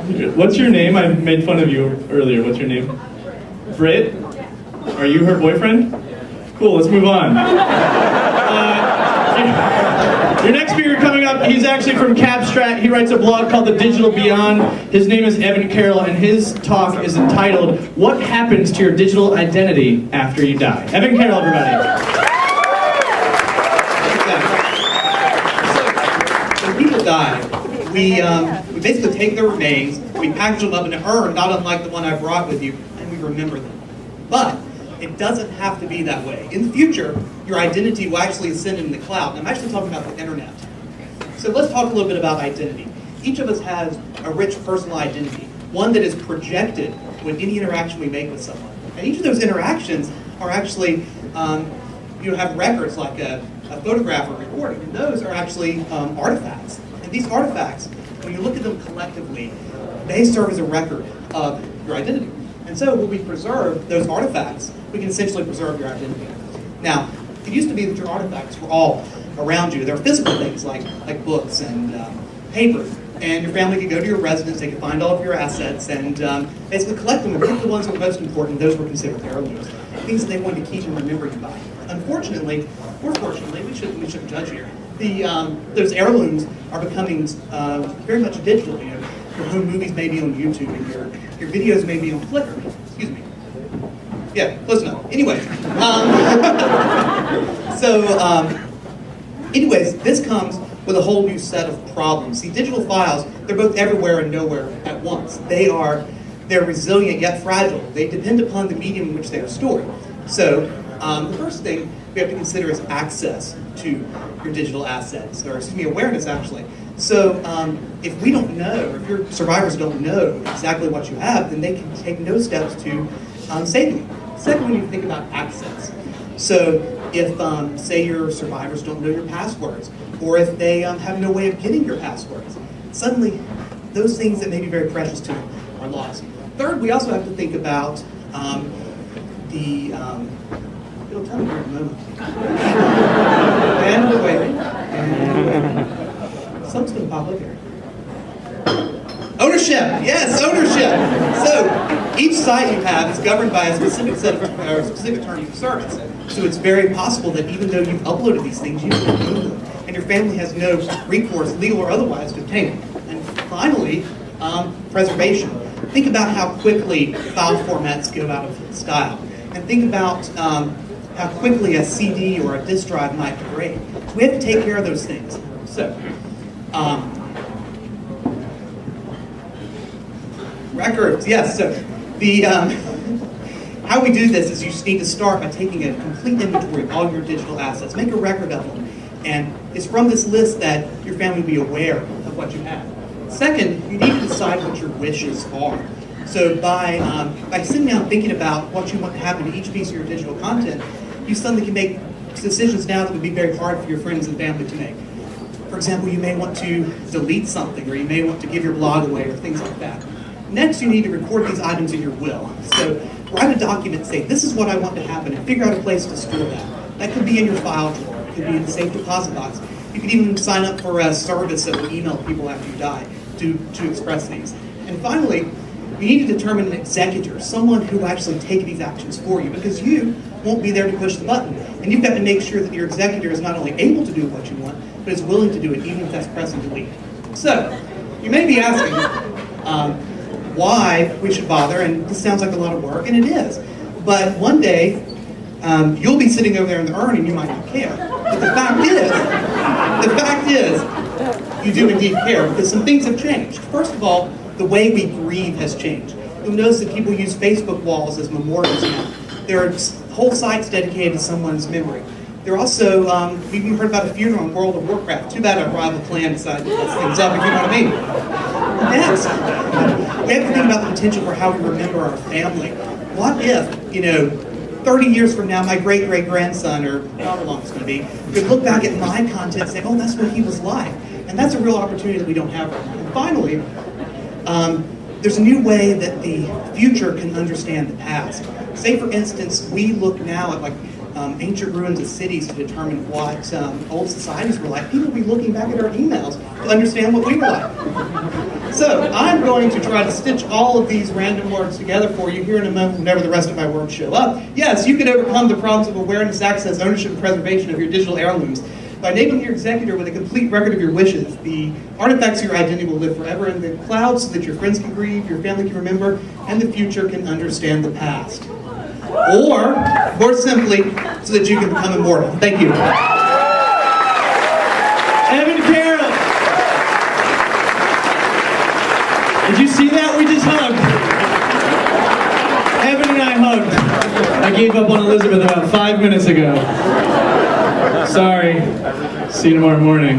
What's your name? I made fun of you earlier. What's your name? Britt? Are you her boyfriend? Cool, let's move on. Your next speaker coming up, he's actually from Capstrat. He writes a blog called The Digital Beyond. His name is Evan Carroll, and his talk is entitled, What Happens to Your Digital Identity After You Die? Evan Carroll, everybody. So, when people die, we basically take their remains, we package them up in an urn, not unlike the one I brought with you, and we remember them. But it doesn't have to be that way. In the future, your identity will actually ascend in the cloud. And I'm actually talking about the internet. So let's talk a little bit about identity. Each of us has a rich personal identity, one that is projected with any interaction we make with someone. And each of those interactions are actually, have records like a photograph or recording. And those are actually artifacts. And these artifacts, when you look at them collectively, they serve as a record of your identity. And so when we preserve those artifacts, we can essentially preserve your identity. Now, it used to be that your artifacts were all around you. There are physical things like books and paper. And your family could go to your residence, they could find all of your assets, and basically collect them and pick the ones that were most important. Those were considered heirlooms, things that they wanted to keep and remember you by. Unfortunately, or fortunately, we shouldn't judge here. Those heirlooms are becoming very much digital. You know, your home movies may be on YouTube, and your videos may be on Flickr. Excuse me. Yeah, close enough. Anyway, anyways, this comes with a whole new set of problems. See, digital files, they're both everywhere and nowhere at once. They're resilient yet fragile. They depend upon the medium in which they are stored. So the first thing we have to consider is access to your digital assets, or awareness actually. So if we don't know, or if your survivors don't know exactly what you have, then they can take no steps to save you. Second, when you think about access. So if, say, your survivors don't know your passwords, or if they have no way of getting your passwords, suddenly those things that may be very precious to them are lost. Third, we also have to think about it'll tell me here in a moment. And we're waiting. Something's going to pop up here. Ownership, yes, ownership. So each site you have is governed by a specific set of specific terms of service. So it's very possible that even though you've uploaded these things, you can remove them, and your family has no recourse, legal or otherwise, to obtain them. And finally, preservation. Think about how quickly file formats go out of style, and think about how quickly a CD or a disk drive might degrade. So we have to take care of those things. So. Records, yes. So how we do this is you just need to start by taking a complete inventory of all your digital assets. Make a record of them. And it's from this list that your family will be aware of what you have. Second, you need to decide what your wishes are. So by sitting down thinking about what you want to happen to each piece of your digital content, you suddenly can make decisions now that would be very hard for your friends and family to make. For example, you may want to delete something, or you may want to give your blog away, or things like that. Next, you need to record these items in your will. So write a document saying, this is what I want to happen, and figure out a place to store that. That could be in your file drawer. It could be in the safe deposit box. You could even sign up for a service that will email people after you die to express these. And finally, you need to determine an executor, someone who will actually take these actions for you, because you won't be there to push the button. And you've got to make sure that your executor is not only able to do what you want, but is willing to do it, even if that's pressing delete. So, you may be asking, why we should bother, and this sounds like a lot of work, and it is. But one day, you'll be sitting over there in the urn and you might not care. But the fact is, you do indeed care, because some things have changed. First of all, the way we grieve has changed. You'll notice that people use Facebook walls as memorials now. There are whole sites dedicated to someone's memory. There are also, we've even heard about a funeral in World of Warcraft. Too bad our rival clan decided to mess things up, if you know what I mean. Next, we have to think about the potential for how we remember our family. What if, 30 years from now, my great-great-grandson, or however long it's going to be, could look back at my content and say, oh, that's what he was like. And that's a real opportunity that we don't have right now. And finally, there's a new way that the future can understand the past. Say, for instance, we look now at ancient ruins of cities to determine what old societies were like. People will be looking back at our emails to understand what we were like. So, I'm going to try to stitch all of these random words together for you here in a moment whenever the rest of my words show up. Yes, you can overcome the problems of awareness, access, ownership, and preservation of your digital heirlooms by naming your executor with a complete record of your wishes. The artifacts of your identity will live forever in the cloud so that your friends can grieve, your family can remember, and the future can understand the past. Or, more simply, so that you can become immortal. Thank you. Evan Carroll. Did you see that? We just hugged. Evan and I hugged. I gave up on Elizabeth about 5 minutes ago. Sorry. See you tomorrow morning.